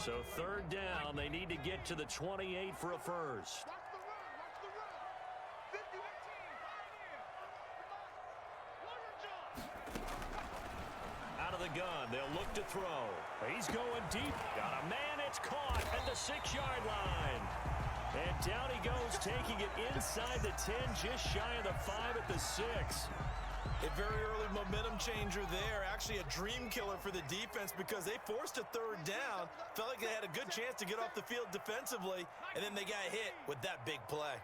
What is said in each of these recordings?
So third down, they need to get to the 28 for a first. Out of the gun, they'll look to throw. He's going deep. Got a man, it's caught at the 6-yard line. And down he goes, taking it inside the 10, just shy of the 5 at the 6. A very early momentum changer there. Actually a dream killer for the defense because they forced a third down. Felt like they had a good chance to get off the field defensively, and then they got hit with that big play.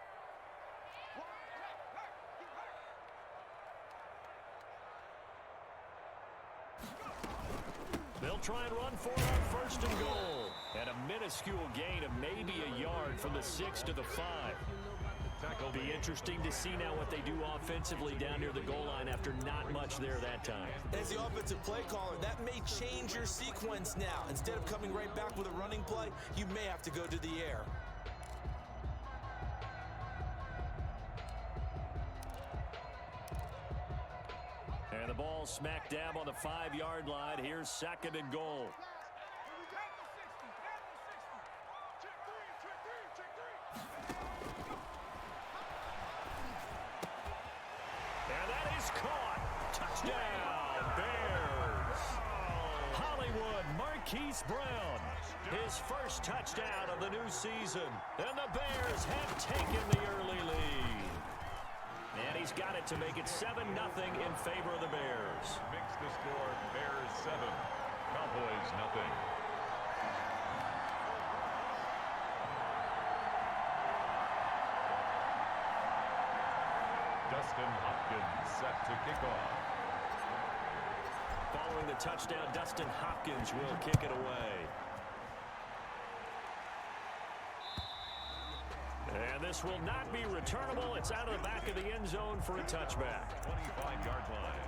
They'll try and run for it on first and goal. And a minuscule gain of maybe a yard from the 6 to the 5. It'll be interesting to see now what they do offensively down near the goal line after not much there that time. As the offensive play caller, that may change your sequence now. Instead of coming right back with a running play, you may have to go to the air. And the ball smack dab on the 5-yard line. Here's second and goal. And that is caught. Touchdown, Bears. Hollywood Marquise Brown, his first touchdown of the new season. And the Bears have taken the early lead. And he's got it to make it 7-0 in favor of the Bears. Makes the score Bears 7, Cowboys 0. Dustin Hopkins set to kick off. Following the touchdown, Dustin Hopkins will kick it away. And this will not be returnable. It's out of the back of the end zone for a touchback. 25-yard line.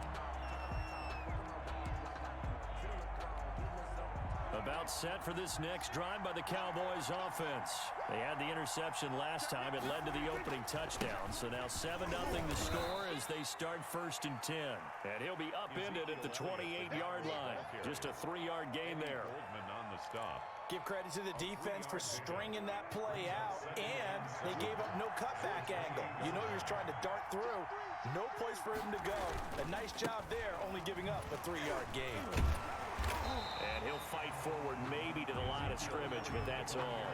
About set for this next drive by the Cowboys offense. They had the interception last time. It led to the opening touchdown. So now 7-0 the score as they start first and 10. And he'll be upended at the 28-yard line. Just a 3-yard gain there. On the stop. Give credit to the defense for stringing that play out, and they gave up no cutback angle. You know you're trying to dart through. No place for him to go. A nice job there, only giving up a 3-yard gain. And he'll fight forward maybe to the line of scrimmage, but that's all.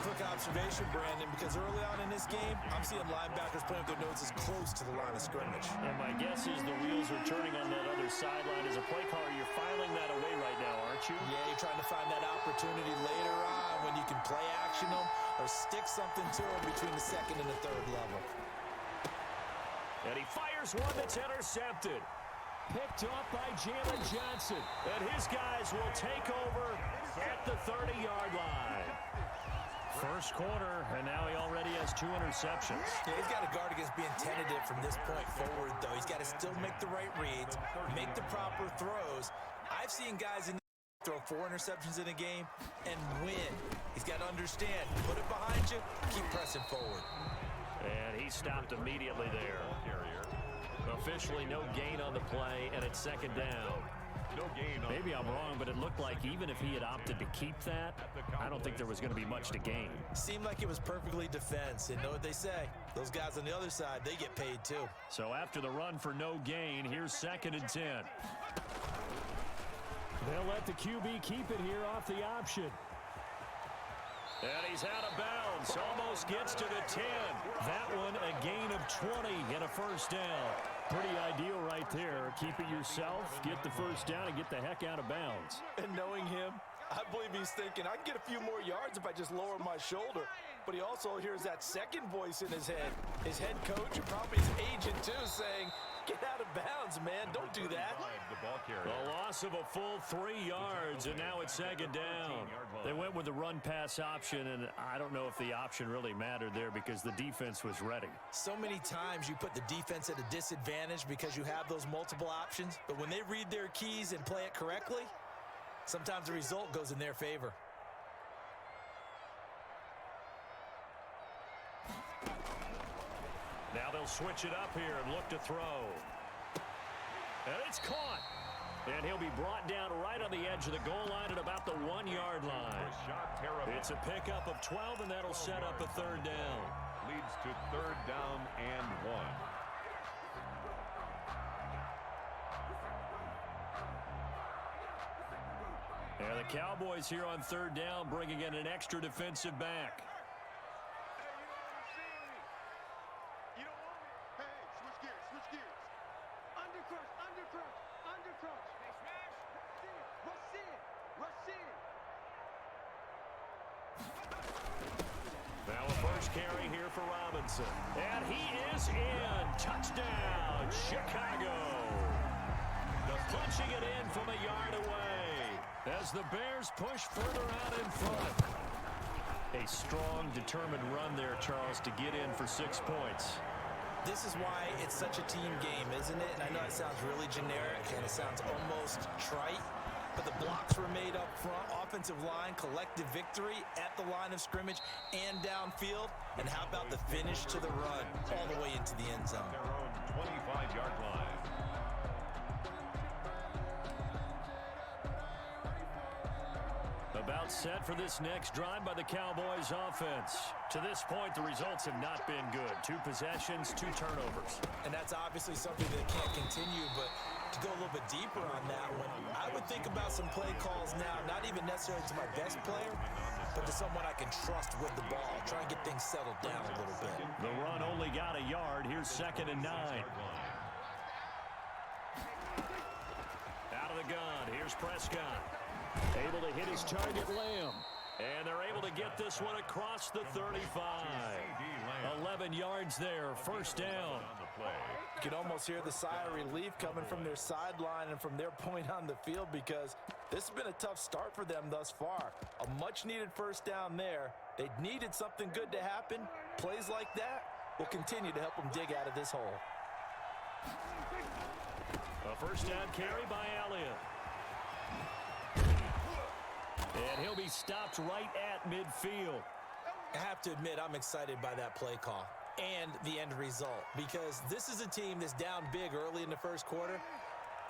Quick observation, Brandon, because early on in this game, I'm seeing linebackers playing with their noses close to the line of scrimmage. And my guess is the wheels are turning on that other sideline. As a play caller, you're filing that away right now, aren't you? Yeah, you're trying to find that opportunity later on when you can play action them or stick something to them between the second and the third level. And he fires one that's intercepted. Picked off by Jalen Johnson. And his guys will take over at the 30-yard line. First quarter, and now he already has 2 interceptions. Yeah, he's got to guard against being tentative from this point forward, though. He's got to still make the right reads, make the proper throws. I've seen guys in throw 4 interceptions in a game and win. He's got to understand, put it behind you, keep pressing forward. And he stopped immediately there. Officially no gain on the play, and it's second down. No gain. Maybe I'm wrong, but it looked like even if he had opted to keep that, I don't think there was going to be much to gain. Seemed like it was perfectly defense, and know what they say. Those guys on the other side, they get paid too. So after the run for no gain, here's second and 10. They'll let the QB keep it here off the option. And he's out of bounds, almost gets to the 10. That one a gain of 20 and a first down. Pretty ideal right there. Keep it yourself, get the first down, and get the heck out of bounds. And knowing him, I believe he's thinking, I can get a few more yards if I just lower my shoulder. But he also hears that second voice in his head. His head coach and probably his agent, too, saying, get out of bounds, man. Don't do that. A loss of a full 3 yards, and now it's second down. They went with the run-pass option, and I don't know if the option really mattered there because the defense was ready. So many times you put the defense at a disadvantage because you have those multiple options, but when they read their keys and play it correctly, sometimes the result goes in their favor. Now they'll switch it up here and look to throw. And it's caught. And he'll be brought down right on the edge of the goal line at about the 1-yard line. It's a pickup of 12, and that'll set up a third down. Leads to third down and 1. And the Cowboys here on third down bringing in an extra defensive back. You don't want me? Hey, switch gears, switch gears. Undercrush, undercrush, undercrush. Hey, smash. Rush in, rush in. Now a first carry here for Robinson. And he is in. Touchdown, Chicago. Punching it in from a yard away as the Bears push further out in front. A strong, determined run there, Charles, to get in for 6 points. This is why it's such a team game, isn't it? And I know it sounds really generic and it sounds almost trite, but the blocks were made up front. Offensive line, collective victory at the line of scrimmage and downfield. And how about the finish to the run all the way into the end zone? Their own 25-yard line. About set for this next drive by the Cowboys offense. To this point, the results have not been good. 2 possessions, 2 turnovers. And that's obviously something that can't continue, but to go a little bit deeper on that one, I would think about some play calls now, not even necessarily to my best player, but to someone I can trust with the ball. Try and get things settled down a little bit. The run only got a yard. Here's 2nd and 9. Out of the gun. Here's Prescott. Able to hit his target, Lamb. And they're able to get this one across the 35. 11 yards there, first down. You can almost hear the sigh of relief coming from their sideline and from their point on the field because this has been a tough start for them thus far. A much-needed first down there. They needed something good to happen. Plays like that will continue to help them dig out of this hole. A first down carry by Elliott. And he'll be stopped right at midfield. I have to admit, I'm excited by that play call and the end result because this is a team that's down big early in the first quarter,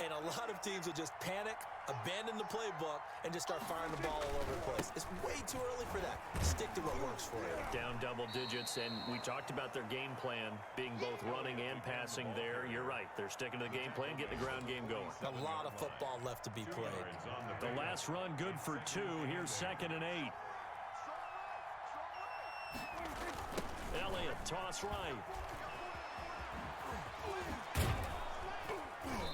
and a lot of teams will just panic, abandon the playbook, and just start firing the ball all over the place. It's way too early for that. Stick to what works for you. Down double digits, and we talked about their game plan being both running and passing there. You're right. They're sticking to the game plan, getting the ground game going. A lot of football left to be played. The last run good for 2. Here's 2nd and 8. Elliott, toss right.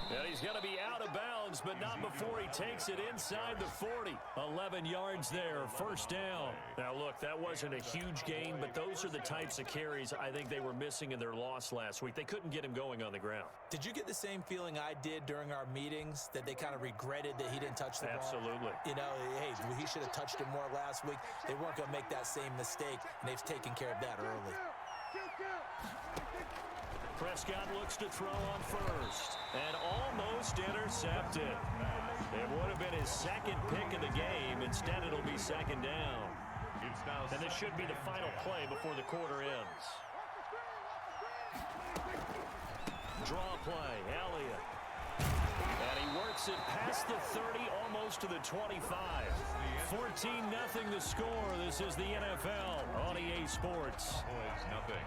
And he's going to be out of bounds, but not before he takes it inside the 40. 11 yards there, first down. Now, look, that wasn't a huge gain, but those are the types of carries I think they were missing in their loss last week. They couldn't get him going on the ground. Did you get the same feeling I did during our meetings, that they kind of regretted that he didn't touch the ball? Absolutely. You know, hey, he should have touched it more last week. They weren't going to make that same mistake, and they've taken care of that early. Prescott looks to throw on first and almost intercepted. It would have been his 2nd pick of the game. Instead, it'll be 2nd down. And this should be the final play before the quarter ends. Draw play, Elliott. And he works it past the 30, almost to the 25. 14-0 the score. This is the NFL on EA Sports. Nothing.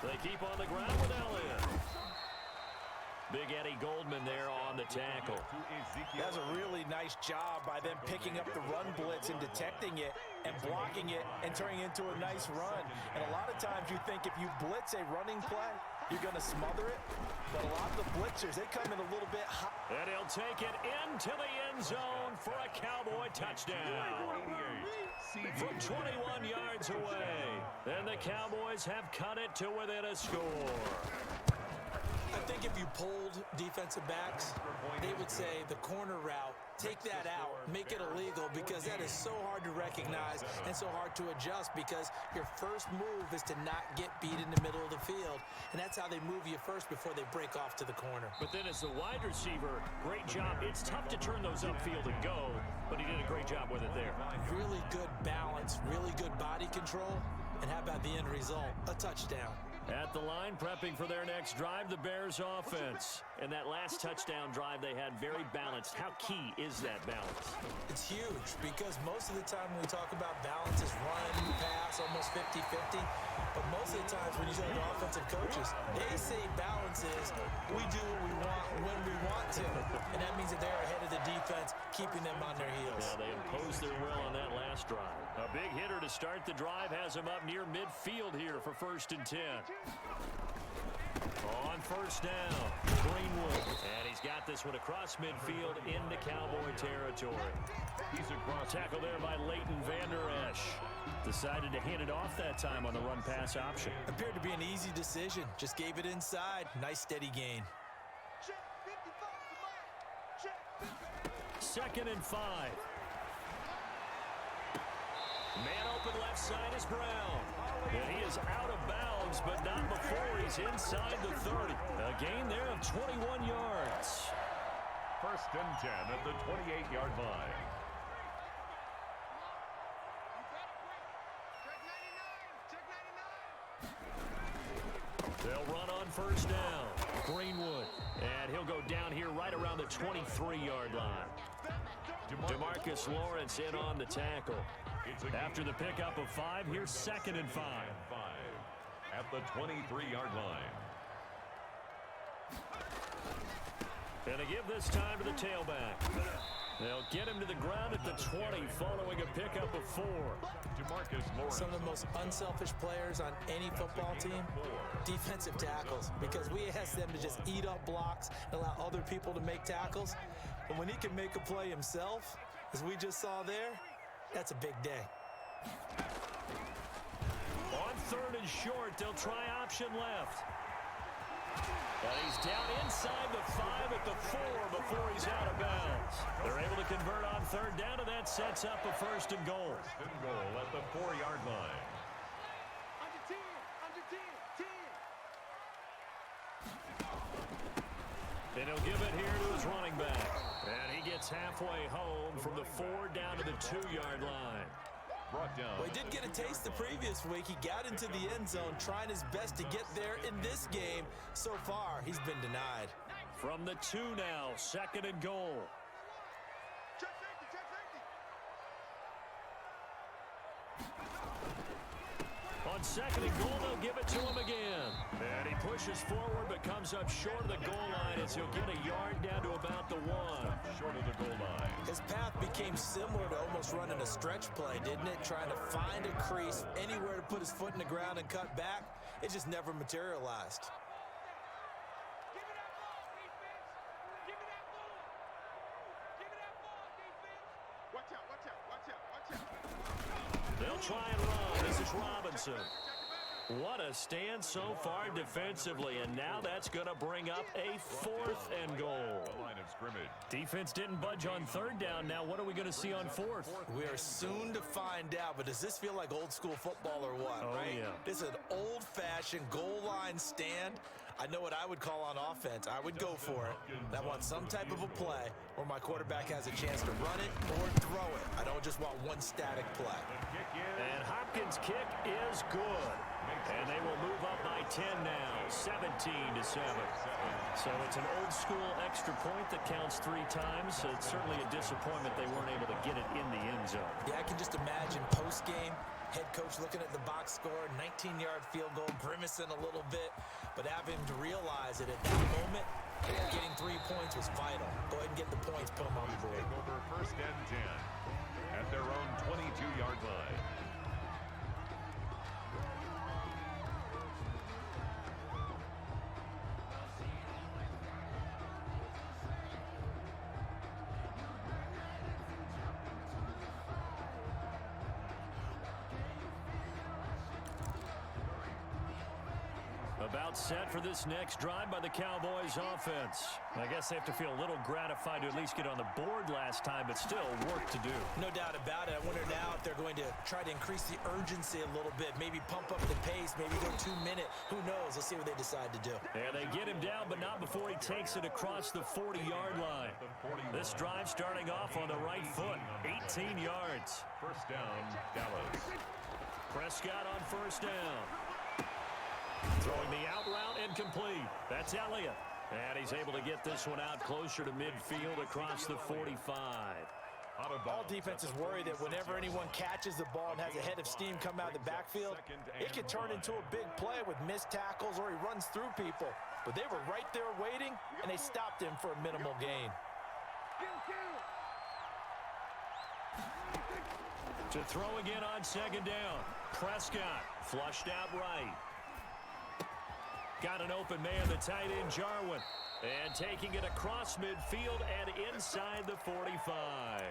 They keep on the ground with Elliott. Big Eddie Goldman there on the tackle. That's a really nice job by them picking up the run blitz and detecting it and blocking it and turning it into a nice run. And a lot of times you think if you blitz a running play, you're going to smother it. But a lot of the blitzers, they come in a little bit hot. And he'll take it into the end zone for a Cowboy touchdown. From 21 yards away. And the Cowboys have cut it to within a score. I think if you polled defensive backs, they would say the corner route, take that out, make it illegal, because that is so hard to recognize and so hard to adjust, because your first move is to not get beat in the middle of the field, and that's how they move you first before they break off to the corner. But then as the wide receiver, great job. It's tough to turn those upfield and go, but he did a great job with it there. Really good balance, really good body control, and how about the end result? A touchdown. At the line, prepping for their next drive, the Bears offense. And that last touchdown drive they had very balanced. How key is that balance? It's huge because most of the time when we talk about balance is run, pass, almost 50-50. But most of the times when you talk to offensive coaches, they say balance is we do what we want when we want to. And that means that they're ahead of the defense, keeping them on their heels. Yeah, they imposed their will on that last drive. A big hitter to start the drive has him up near midfield here for 1st and 10. On first down, Greenwood. And he's got this one across midfield into Cowboy territory. He's across. Tackle there by Leighton Vander Esch. Decided to hand it off that time on the run-pass option. Appeared to be an easy decision. Just gave it inside. Nice steady gain. Second and 5. Man open left side is Brown. And he is out of bounds, but not before he's inside the 30. A gain there of 21 yards. 1st and 10 at the 28-yard line. They'll run on first down. Greenwood. And he'll go down here right around the 23-yard line. DeMarcus Lawrence in on the tackle. After the pickup of 5, here's 2nd and 5. At the 23-yard line. And they give this time to the tailback. They'll get him to the ground at the 20 following a pickup of 4. DeMarcus Lawrence. Some of the most unselfish players on any football team, defensive tackles, because we ask them to just eat up blocks and allow other people to make tackles. But when he can make a play himself, as we just saw there, that's a big day. On 3rd and short, they'll try option left. And he's down inside the 5 at the 4 before he's out of bounds. They're able to convert on 3rd down, and that sets up a 1st and goal. 1st and goal at the 4-yard line. Under 10, under 10, 10. And he'll give it here to his running back. And he gets halfway home from the 4 down to the 2-yard line. Brought down. Well, he did get a taste the previous week. He got into the end zone, trying his best to get there in this game. So far, he's been denied. From the 2 now, 2nd and goal. Check safety, check safety. On 2nd and goal, they'll give it to him again. And he pushes forward but comes up short of the goal line as he'll get a yard down to about the 1. Short of the goal line. His path became similar to almost running a stretch play, didn't it? Trying to find a crease, anywhere to put his foot in the ground and cut back. It just never materialized. Give me that ball, defense. Give me that ball. Give me that ball, defense. Watch out, watch out, watch out, watch out. They'll try and run. This is Robinson. What a stand so far defensively, and now that's going to bring up a 4th and goal. The line of scrimmage. Defense didn't budge on 3rd down. Now what are we going to see on 4th? We are soon to find out, but does this feel like old school football or what, Oh, right? yeah. This is an old-fashioned goal line stand. I know what I would call on offense. I would go for it. I want some type of a play where my quarterback has a chance to run it or throw it. I don't just want one static play. And Hopkins' kick is good. And they will move up by 10 now, 17-7. So it's an old school extra point that counts 3 times. So it's certainly a disappointment they weren't able to get it in the end zone. Yeah, I can just imagine post-game, head coach looking at the box score, 19-yard field goal, grimacing a little bit, but having to realize that at that moment, getting 3 points was vital. Go ahead and get the points, put them on the board. Take over 1st and 10 at their own 22-yard line. About set for this next drive by the Cowboys offense. I guess they have to feel a little gratified to at least get on the board last time, but still work to do. No doubt about it. I wonder now if they're going to try to increase the urgency a little bit, maybe pump up the pace, maybe go 2-minute. Who knows? Let's see what they decide to do. And they get him down, but not before he takes it across the 40-yard line. This drive starting off on the right foot, 18 yards. 1st down, Dallas. Prescott on 1st down. Throwing the out route incomplete. That's Elliott. And he's able to get this one out closer to midfield across the 45. All defenses worry that whenever anyone catches the ball and has a head of steam come out of the backfield, it could turn into a big play with missed tackles or he runs through people. But they were right there waiting, and they stopped him for a minimal gain. To throw again on second down. Prescott flushed out right. Got an open man, the tight end Jarwin. And taking it across midfield and inside the 45.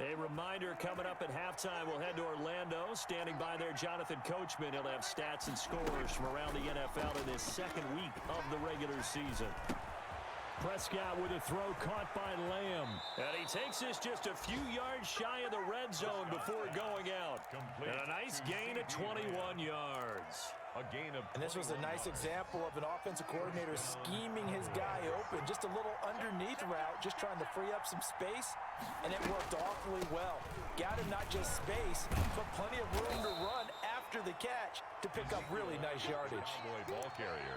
A reminder coming up at halftime, we'll head to Orlando. Standing by there, Jonathan Coachman. He'll have stats and scores from around the NFL in his second week of the regular season. Prescott with a throw caught by Lamb. And he takes this just a few yards shy of the red zone before going out. And a nice gain of 21 yards. And this was a nice example of an offensive coordinator scheming his guy open. Just a little underneath route, just trying to free up some space, and it worked awfully well. Got him not just space, but plenty of room to run after the catch to pick up really nice yardage.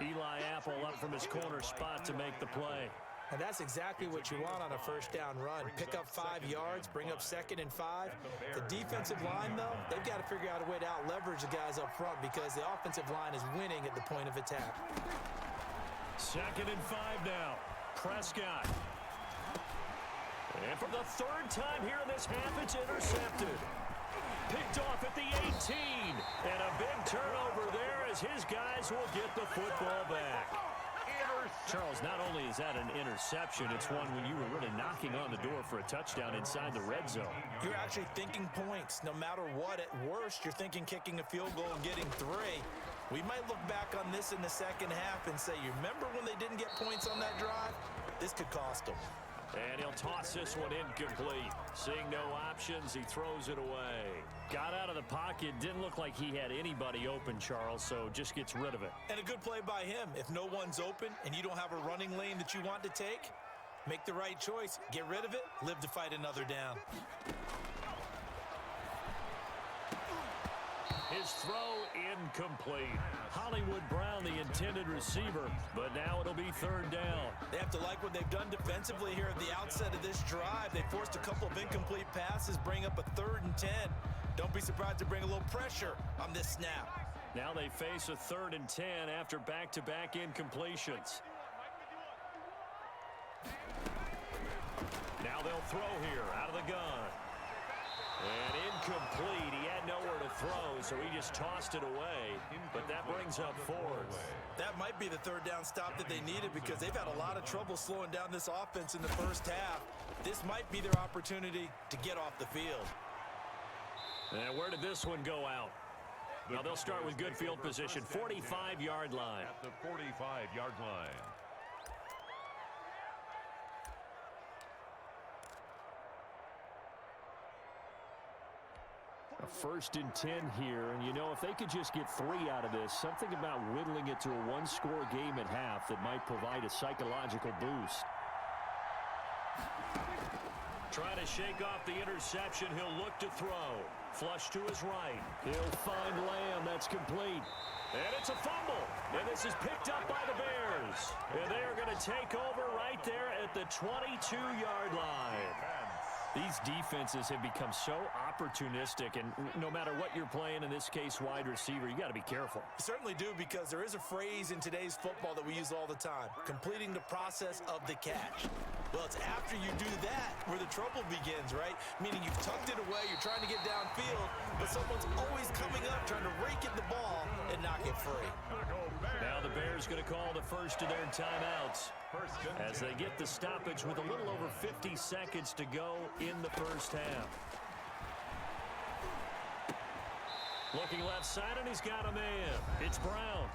Eli Apple up from his corner spot to make the play. And that's exactly what you want on a first down run. Pick up 5 yards, bring up 2nd and 5. The defensive line, though, they've got to figure out a way to out-leverage the guys up front because the offensive line is winning at the point of attack. 2nd and 5 now. Prescott. And for the third time here in this half, it's intercepted. Picked off at the 18. And a big turnover there as his guys will get the football back. Charles, not only is that an interception, it's one when you were really knocking on the door for a touchdown inside the red zone. You're actually thinking points. No matter what, at worst, you're thinking kicking a field goal and getting 3. We might look back on this in the second half and say, you remember when they didn't get points on that drive? This could cost them. And he'll toss this one incomplete. Seeing no options, he throws it away. Got out of the pocket, didn't look like he had anybody open, Charles, so just gets rid of it. And a good play by him. If no one's open and you don't have a running lane that you want to take, make the right choice. Get rid of it, live to fight another down. His throw incomplete. Hollywood Brown, the intended receiver, but now it'll be 3rd down. They have to like what they've done defensively here at the outset of this drive. They forced a couple of incomplete passes, bring up a 3rd and 10. Don't be surprised to bring a little pressure on this snap. Now they face a 3rd and 10 after back-to-back incompletions. Now they'll throw here out of the gun. And incomplete. He had nowhere to throw, so he just tossed it away. But that brings up 4th. That might be the 3rd down stop that they needed because they've had a lot of trouble slowing down this offense in the first half. This might be their opportunity to get off the field. And where did this one go out? Now they'll start with good field position, 45-yard line. At the 45-yard line. A 1st and 10 here, and you know, if they could just get 3 out of this, something about whittling it to a one-score game at half that might provide a psychological boost. Trying to shake off the interception, he'll look to throw. Flush to his right. He'll find Lamb, that's complete. And it's a fumble, and this is picked up by the Bears. And they are going to take over right there at the 22-yard line. These defenses have become so opportunistic, and no matter what you're playing, in this case, wide receiver, you got to be careful. You certainly do, because there is a phrase in today's football that we use all the time, completing the process of the catch. Well, it's after you do that where the trouble begins, right? Meaning you've tucked it away, you're trying to get downfield, but someone's always coming up trying to rake at the ball and knock it free. Now the Bears going to call the first of their timeouts as they get the stoppage with a little over 50 seconds to go in the first half. Looking left side, and he's got a man. It's Brown.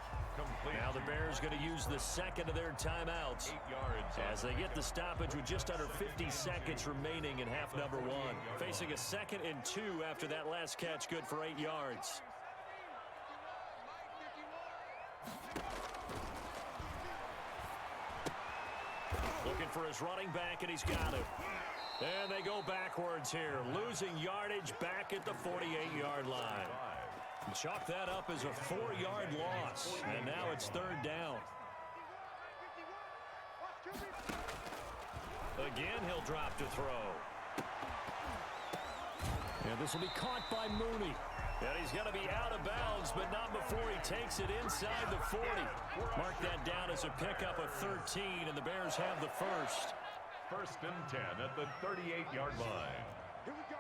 Now the Bears going to use the second of their timeouts 8 yards as they get the stoppage with just under 50 seconds remaining in half number 1. Facing a 2nd and 2 after that last catch, good for 8 yards. Looking for his running back, and he's got it. And they go backwards here, losing yardage back at the 48-yard line. Chalk that up as a 4-yard loss. And now it's third down. Again, he'll drop to throw. And this will be caught by Mooney. And he's going to be out of bounds, but not before he takes it inside the 40. Mark that down as a pickup of 13, and the Bears have the first. First and 10 at the 38-yard line. Here we go.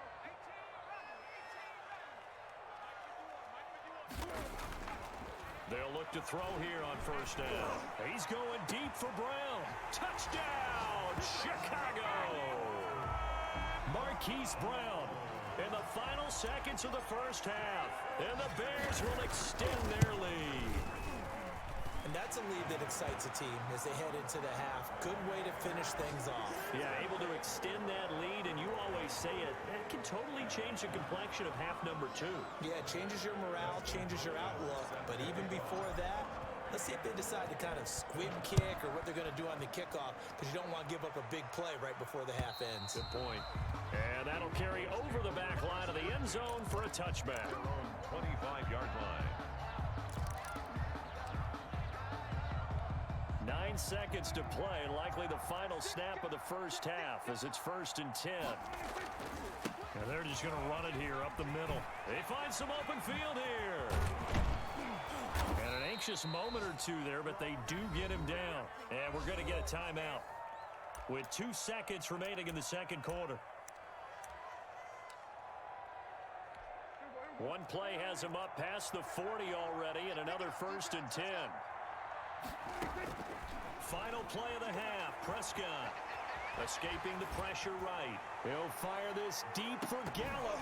They'll look to throw here on first down. He's going deep for Brown. Touchdown, Chicago! Marquise Brown in the final seconds of the first half. And the Bears will extend their lead. And that's a lead that excites a team as they head into the half. Good way to finish things off. Yeah, able to extend that lead, and you always say it, that can totally change the complexion of half number 2. Yeah, it changes your morale, changes your outlook. But even before that, let's see if they decide to kind of squib kick or what they're going to do on the kickoff, because you don't want to give up a big play right before the half ends. Good point. And that'll carry over the back line of the end zone for a touchback. Their own 25-yard line. 9 seconds to play, likely the final snap of the first half as it's first and 10. And they're just going to run it here up the middle. They find some open field here. And an anxious moment or two there, but they do get him down. And we're going to get a timeout with 2 seconds remaining in the second quarter. One play has him up past the 40 already, and another first and 10. Final play of the half. Prescott escaping the pressure right. He'll fire this deep for Gallup.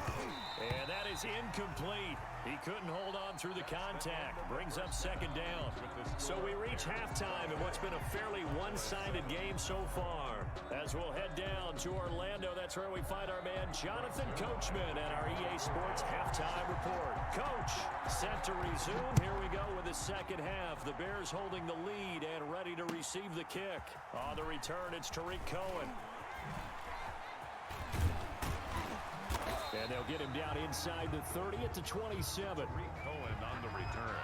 And that is incomplete. He couldn't hold on through the contact. Brings up second down. So we reach halftime in what's been a fairly one-sided game so far. As we'll head down to Orlando, that's where we find our man Jonathan Coachman at our EA Sports Halftime Report. Coach, set to resume. Here we go with the second half. The Bears holding the lead and ready to receive the kick. On the return, it's Tariq Cohen. And they'll get him down inside the 30 at the 27. Tariq Cohen on the return.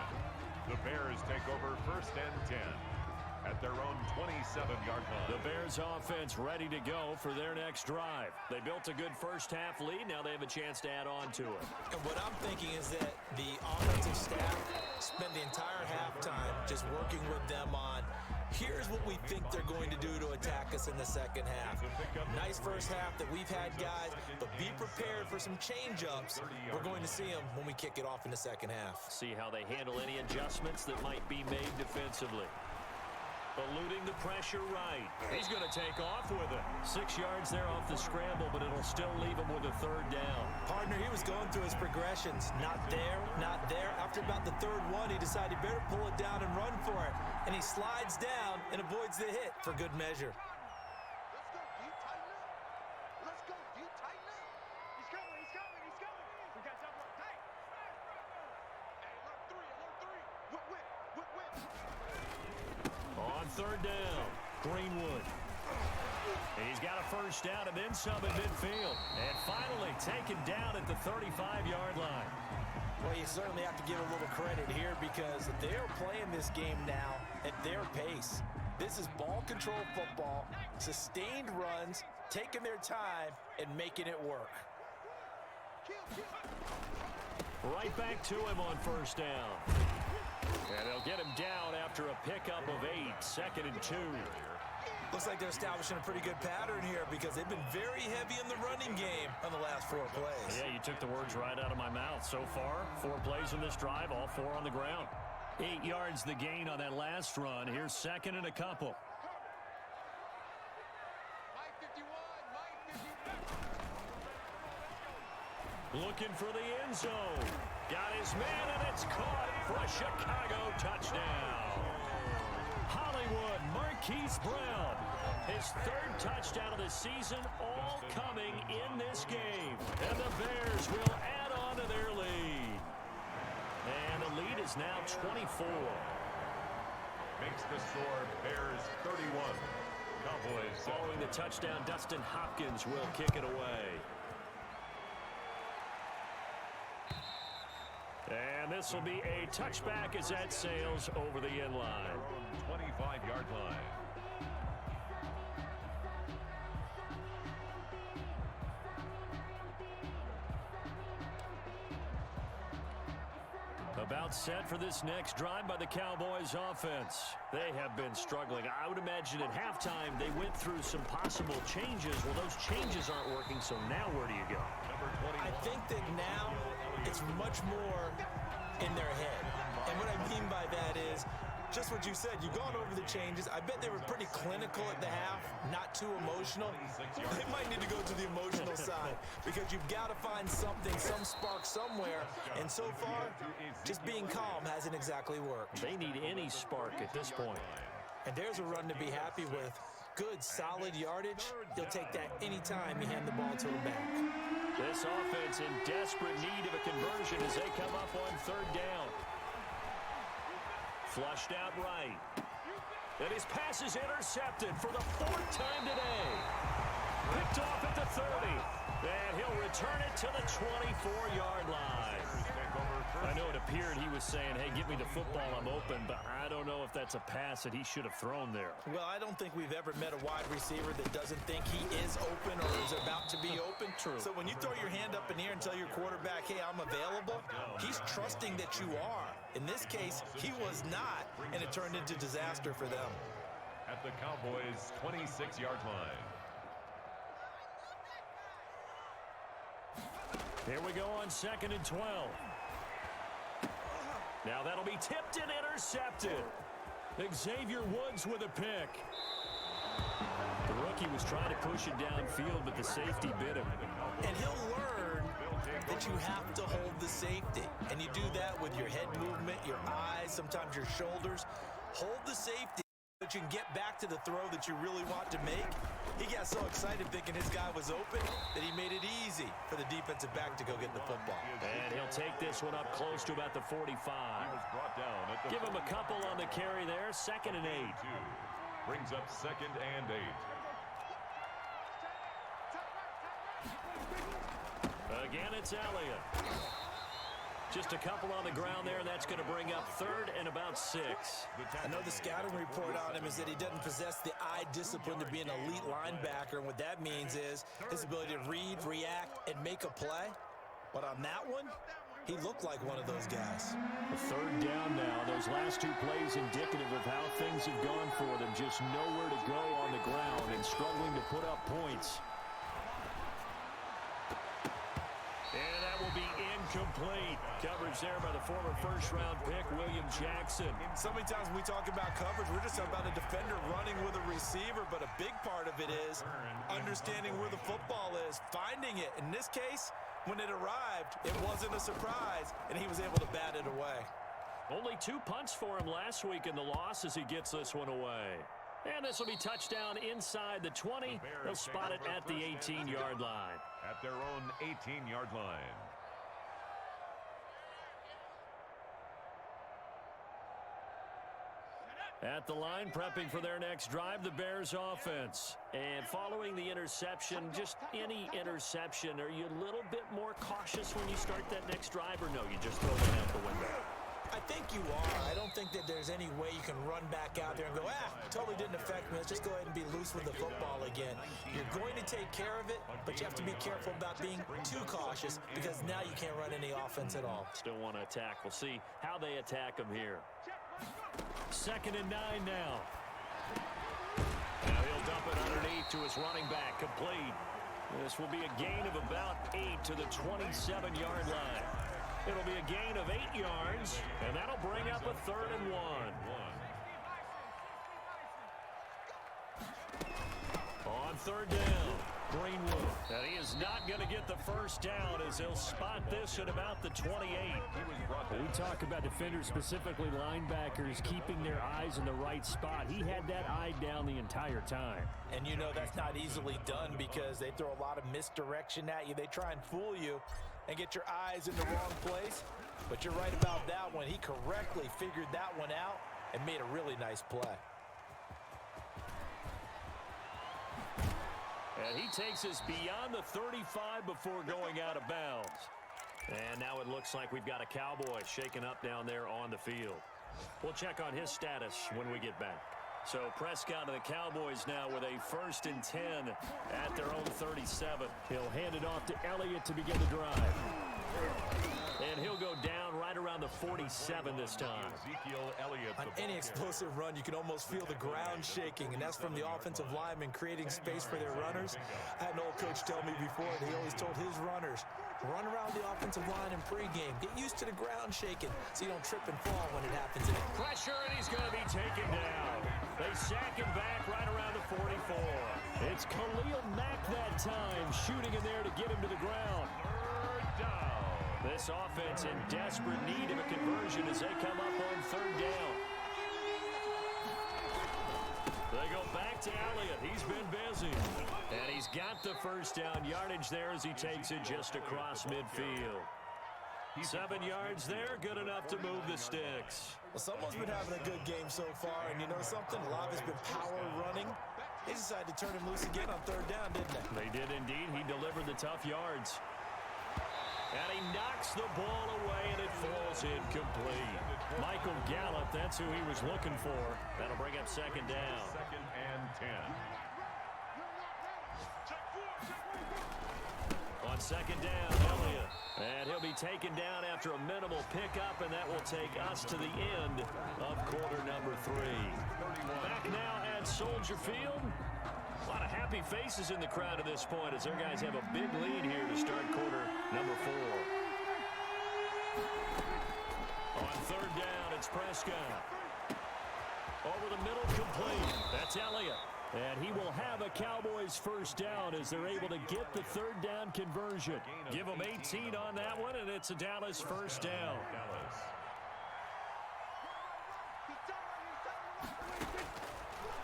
The Bears take over first and 10 at their own 27-yard line. The Bears offense ready to go for their next drive. They built a good first half lead. Now they have a chance to add on to it. And what I'm thinking is that the offensive staff spent the entire halftime just working with them on, here's what we think they're going to do to attack us in the second half. Nice first half that we've had, guys, but be prepared for some change-ups. We're going to see them when we kick it off in the second half. See how they handle any adjustments that might be made defensively. Eluding the pressure right. He's going to take off with it. 6 yards there off the scramble, but it'll still leave him with a third down. Partner, he was going through his progressions. Not there, not there. After about the third one, he decided he better pull it down and run for it. And he slides down and avoids the hit for good measure. Let's go, D. Tighten up. Let's go, D. Tighten up. He's coming, he's coming, he's coming. We got double up tight. Hey, alert 3, alert 3. Whip. On third down, Greenwood. He's got a first down and then some at midfield. And finally taken down at the 35-yard line. Well, you certainly have to give a little credit here because they're playing this game now at their pace. This is ball control football, sustained runs, taking their time, and making it work. Right back to him on first down. And they'll get him down after a pickup of 8, second and 2. Looks like they're establishing a pretty good pattern here because they've been very heavy in the running game on the last 4 plays. Yeah, you took the words right out of my mouth. So far, 4 plays in this drive, all 4 on the ground. 8 yards the gain on that last run. Here's second and a couple. Looking for the end zone. Got his man, and it's caught for a Chicago touchdown. Hollywood Marquise Brown, his 3rd touchdown of the season, all coming in this game. And the Bears will add on to their lead. And the lead is now 24. Makes the score Bears 31. Cowboys. Following the touchdown, Dustin Hopkins will kick it away. And this will be a touchback as that sails over the end line. 25-yard line. About set for this next drive by the Cowboys offense. They have been struggling. I would imagine at halftime they went through some possible changes. Well, those changes aren't working, so now where do you go? I think that now it's much more in their head. And what I mean by that is just what you said. You've gone over the changes. I bet they were pretty clinical at the half, not too emotional. They might need to go to the emotional side because you've got to find something, some spark somewhere. And so far, just being calm hasn't exactly worked. They need any spark at this point. And there's a run to be happy with. Good, solid yardage. He'll take that anytime you hand the ball to him back. This offense in desperate need of a conversion as they come up on third down. Flushed out right. And his pass is intercepted for the fourth time today. Picked off at the 30. And he'll return it to the 24-yard line. I know it appeared he was saying, hey, give me the football, I'm open, but I don't know if that's a pass that he should have thrown there. Well, I don't think we've ever met a wide receiver that doesn't think he is open or is about to be open. True. So when you throw your hand up in the air and tell your quarterback, hey, I'm available, he's trusting that you are. In this case, he was not, and it turned into disaster for them. At the Cowboys' 26-yard line. Here we go on 2nd and 12. Now that'll be tipped and intercepted. Xavier Woods with a pick. The rookie was trying to push it downfield, but the safety bit him. And he'll learn that you have to hold the safety. And you do that with your head movement, your eyes, sometimes your shoulders. Hold the safety so that you can get back to the throw that you really want to make. He got so excited thinking his guy was open that he made it easy for the defensive back to go get the football. And he'll take this one up close to about the 45. Give him a couple on the carry there. 2nd and 8. Brings up 2nd and 8. Again, it's Elliott. Just a couple on the ground there, and that's going to bring up 3rd and about 6. I know the scouting report on him is that he doesn't possess the eye discipline to be an elite linebacker, and what that means is his ability to read, react, and make a play. But on that one, he looked like one of those guys. A 3rd down now. Those last 2 plays indicative of how things have gone for them. Just nowhere to go on the ground and struggling to put up points. And that will be incomplete. Coverage there by the former first-round pick, William Jackson. So many times when we talk about coverage, we're just talking about a defender running with a receiver, but a big part of it is understanding where the football is, finding it. In this case, when it arrived, it wasn't a surprise, and he was able to bat it away. Only 2 punts for him last week in the loss as he gets this one away. And this will be touchdown inside the 20. They'll spot it at the 18-yard line. At their own 18-yard line. At the line, prepping for their next drive, the Bears offense. And following the interception, just any interception, are you a little bit more cautious when you start that next drive, or no, you just throw that out the window? I think you are. I don't think that there's any way you can run back out there and go, totally didn't affect me. Let's just go ahead and be loose with the football again. You're going to take care of it, but you have to be careful about being too cautious because now you can't run any offense at all. Still want to attack. We'll see how they attack them here. 2nd and 9 now. Now he'll dump it underneath to his running back. Complete. This will be a gain of about 8 to the 27-yard line. It'll be a gain of 8 yards, and that'll bring up a 3rd and 1. On 3rd down, Greenwood. And he is not going to get the first down as he'll spot this at about the 28. We talk about defenders, specifically linebackers, keeping their eyes in the right spot. He had that eye down the entire time. And you know that's not easily done because they throw a lot of misdirection at you. They try and fool you and get your eyes in the wrong place. But you're right about that one. He correctly figured that one out and made a really nice play. And he takes us beyond the 35 before going out of bounds. And now it looks like we've got a Cowboy shaken up down there on the field. We'll check on his status when we get back. So Prescott and the Cowboys now with a 1st and 10 at their own 37. He'll hand it off to Elliott to begin the drive. And he'll go down right around the 47 this time. On any explosive run, you can almost feel the ground shaking, and that's from the offensive linemen creating space for their runners. I had an old coach tell me before that he always told his runners, run around the offensive line in pregame. Get used to the ground shaking so you don't trip and fall when it happens. Pressure, and he's going to be taken down. They sack him back right around the 44. It's Khalil Mack that time, shooting in there to get him to the ground. This offense in desperate need of a conversion as they come up on 3rd down. They go back to Elliott. He's been busy. And he's got the 1st down yardage there as he takes it just across midfield. 7 yards there, good enough to move the sticks. Well, someone's been having a good game so far, and you know something? A lot of it's been power running. They decided to turn him loose again on 3rd down, didn't they? They did indeed. He delivered the tough yards. And he knocks the ball away, and it falls incomplete. Michael Gallup, that's who he was looking for. That'll bring up 2nd down. 2nd and 10. On 2nd down, Elliott. And he'll be taken down after a minimal pickup, and that will take us to the end of quarter number 3. Back now at Soldier Field. A lot of happy faces in the crowd at this point as their guys have a big lead here to start quarter number 4. On 3rd down, it's Prescott. Over the middle, complete. That's Elliott. And he will have a Cowboys 1st down as they're able to get the 3rd down conversion. Give them 18 on that one, and it's a Dallas 1st down.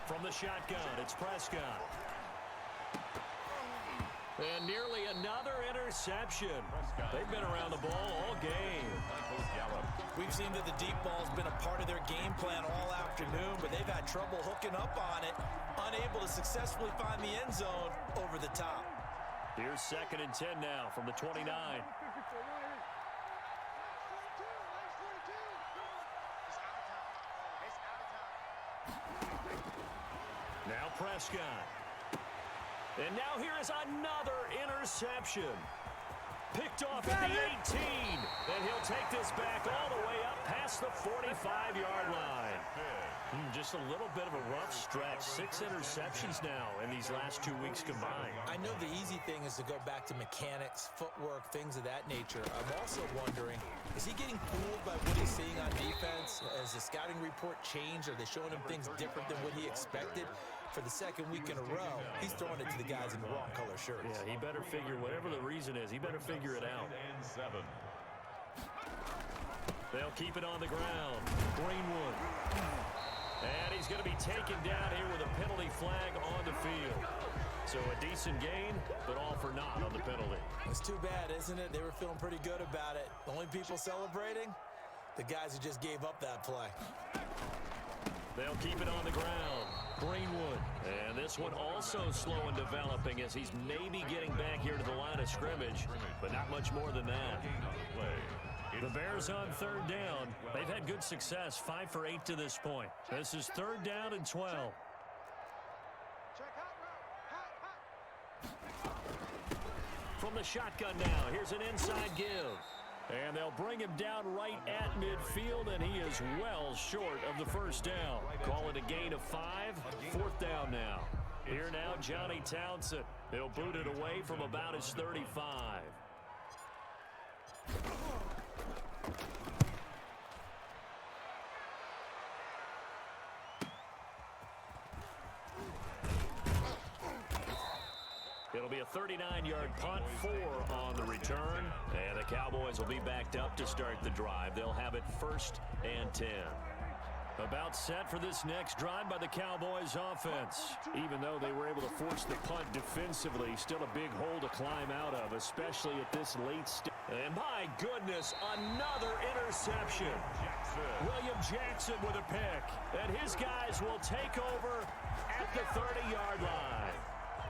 From the shotgun, it's Prescott. And nearly another interception. They've been around the ball all game. We've seen that the deep ball's been a part of their game plan all afternoon, but they've had trouble hooking up on it, unable to successfully find the end zone over the top. Here's 2nd and 10 now from the 29. Now Prescott. And now here is another interception. Picked off at the 18. And he'll take this back all the way up past the 45-yard line. Just a little bit of a rough stretch. 6 interceptions now in these last 2 weeks combined. I know the easy thing is to go back to mechanics, footwork, things of that nature. I'm also wondering, is he getting fooled by what he's seeing on defense? Has the scouting report changed? Are they showing him things different than what he expected? For the 2nd week in a row, he's throwing it to the guys in the wrong color shirts. Yeah, he better figure, whatever the reason is, he better figure it out. They'll keep it on the ground. Greenwood. And he's going to be taken down here with a penalty flag on the field. So a decent gain, but all for naught on the penalty. It's too bad, isn't it? They were feeling pretty good about it. The only people celebrating, the guys who just gave up that play. They'll keep it on the ground. Greenwood. And this one also slow in developing as he's maybe getting back here to the line of scrimmage, but not much more than that. The Bears on 3rd down. They've had good success, 5 for 8 to this point. This is 3rd down and 12. From the shotgun now, here's an inside give. And they'll bring him down right at midfield, and he is well short of the 1st down. Call it a gain of 5, 4th down now. Here now, Johnny Townsend. He'll boot it away from about his 35. It'll be a 39-yard punt, 4 on the return. And the Cowboys will be backed up to start the drive. They'll have it 1st and 10. About set for this next drive by the Cowboys offense. Even though they were able to force the punt defensively, still a big hole to climb out of, especially at this late stage. And my goodness, another interception. William Jackson with a pick. And his guys will take over at the 30-yard line.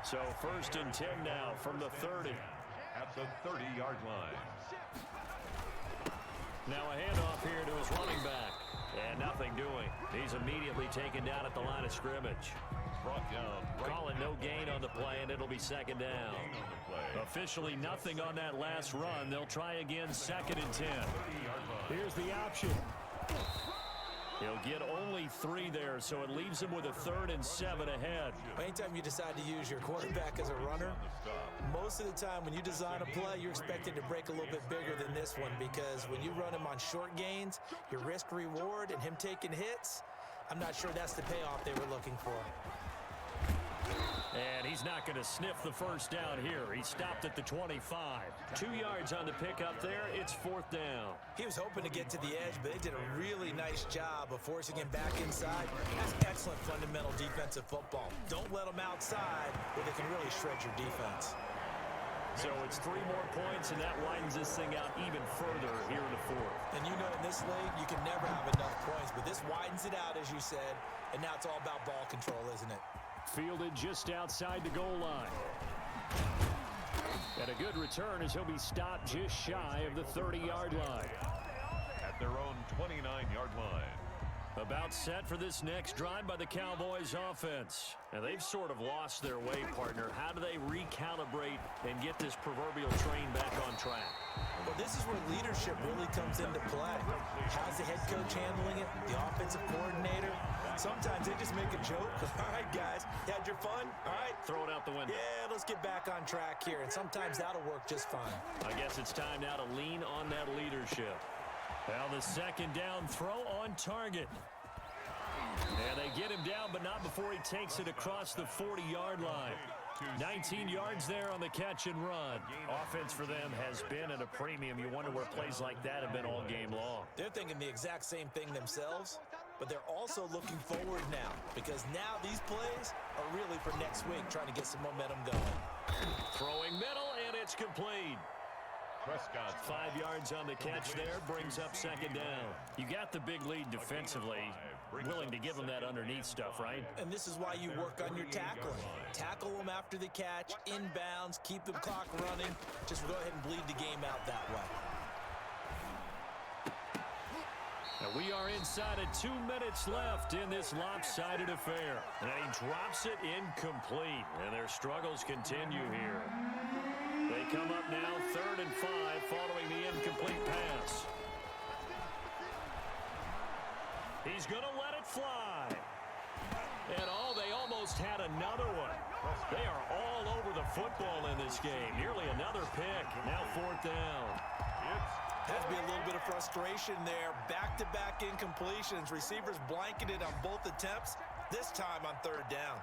So 1st and 10 now from the 30. At the 30-yard line. Now a handoff here to his running back. And nothing doing. He's immediately taken down at the line of scrimmage. Brought down. Calling no gain on the play, and it'll be second down. Officially nothing on that last run. They'll try again, 2nd and 10. Here's the option. He'll get only 3 there, so it leaves him with a 3rd and 7 ahead. Anytime you decide to use your quarterback as a runner, most of the time when you design a play, you're expected to break a little bit bigger than this one, because when you run him on short gains, your risk-reward and him taking hits, I'm not sure that's the payoff they were looking for. And he's not going to sniff the first down here. He stopped at the 25. 2 yards on the pickup there. It's 4th down. He was hoping to get to the edge, but they did a really nice job of forcing him back inside. That's excellent fundamental defensive football. Don't let them outside where they can really shred your defense. So it's 3 more points, and that widens this thing out even further here in the 4th. And you know in this league, you can never have enough points, but this widens it out, as you said, and now it's all about ball control, isn't it? Fielded just outside the goal line. And a good return as he'll be stopped just shy of the 30-yard line. At their own 29-yard line. About set for this next drive by the Cowboys offense. And they've sort of lost their way, partner. How do they recalibrate and get this proverbial train back on track? Well, this is where leadership really comes into play. How's the head coach handling it? The offensive coordinator? Sometimes they just make a joke. All right, guys, you had your fun? All right. Throw it out the window. Yeah, let's get back on track here. And sometimes that'll work just fine. I guess it's time now to lean on that leadership. Now the 2nd down throw on target. And they get him down, but not before he takes it across the 40-yard line. 19 yards there on the catch and run. Offense for them has been at a premium. You wonder where plays like that have been all game long. They're thinking the exact same thing themselves, but they're also looking forward now, because now these plays are really for next week, trying to get some momentum going. Throwing middle, and it's complete. Prescott. 5 yards on the catch there, brings up 2nd down. You got the big lead defensively, willing to give them that underneath stuff, right? And this is why you work on your tackling. Tackle them after the catch, inbounds, keep the clock running. Just go ahead and bleed the game out that way. And we are inside of 2 minutes left in this lopsided affair. And he drops it incomplete, and their struggles continue here. They come up now 3rd and 5 following the incomplete pass. He's going to let it fly. And they almost had another one. They are all over the football in this game. Nearly another pick. Now 4th down. Has to be a little bit of frustration there. Back-to-back incompletions. Receivers blanketed on both attempts. This time on 3rd down.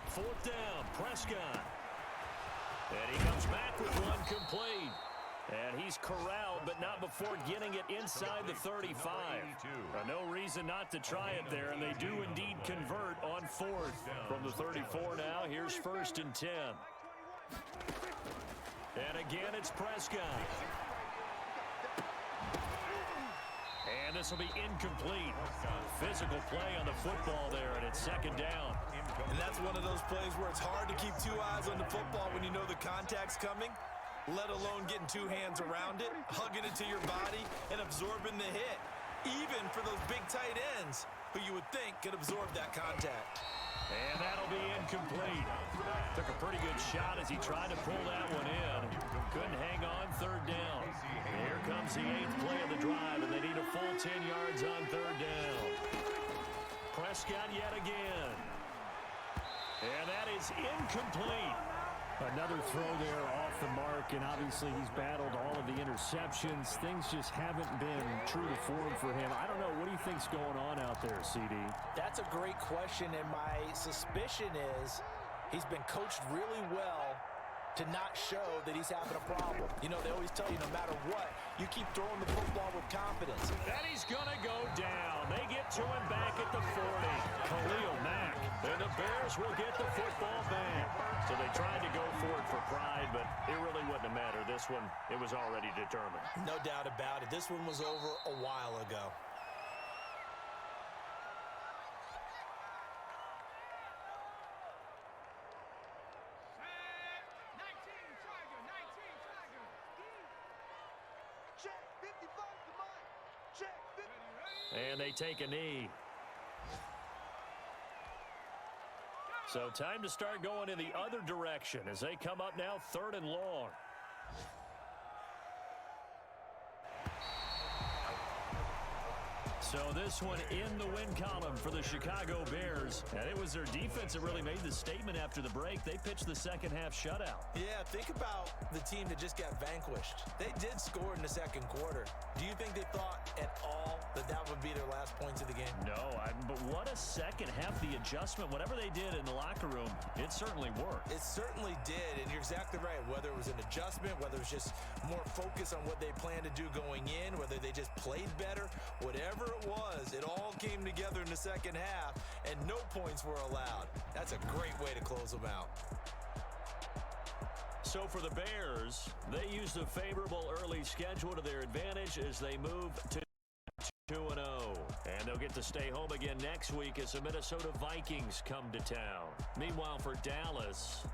Fourth down, Prescott. And he comes back with one complete. And he's corralled, but not before getting it inside the 35. No reason not to try it there, and they do indeed convert on 4th. From the 34 now, here's 1st and 10. And again, it's Prescott. And this will be incomplete. Physical play on the football there, and it's 2nd down. And that's one of those plays where it's hard to keep 2 eyes on the football when you know the contact's coming, let alone getting 2 hands around it, hugging it to your body, and absorbing the hit. Even for those big tight ends who you would think could absorb that contact. And that'll be incomplete. Took a pretty good shot as he tried to pull that one in. Couldn't hang on, 3rd down. And here comes the 8th play of the drive, and they need a full 10 yards on 3rd down. Prescott yet again. And that is incomplete. Another throw there off the mark, and obviously he's battled all of the interceptions. Things just haven't been true to form for him. I don't know. What do you think's going on out there, CD? That's a great question, and my suspicion is he's been coached really well to not show that he's having a problem. You know, they always tell you no matter what, you keep throwing the football with confidence. And he's going to go down. They get to him back at the 40. Khalil Mack. And the Bears will get the football back. So they tried to go for it for pride, but it really wouldn't have mattered. This one, it was already determined. No doubt about it. This one was over a while ago. Check, 55 to mine. Check, 50. And they take a knee. So time to start going in the other direction as they come up now 3rd and long. So this one in the win column for the Chicago Bears. And it was their defense that really made the statement after the break. They pitched the second half shutout. Yeah, think about the team that just got vanquished. They did score in the second quarter. Do you think they thought at all that that would be their last points of the game? No, but what a second half. The adjustment, whatever they did in the locker room, it certainly worked. It certainly did, and you're exactly right. Whether it was an adjustment, whether it was just more focus on what they planned to do going in, whether they just played better, whatever it was, it all came together in the second half, and no points were allowed. That's a great way to close them out. So for the Bears, they used a favorable early schedule to their advantage as they move to 2-0. And they'll get to stay home again next week as the Minnesota Vikings come to town. Meanwhile, for Dallas,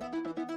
Hey,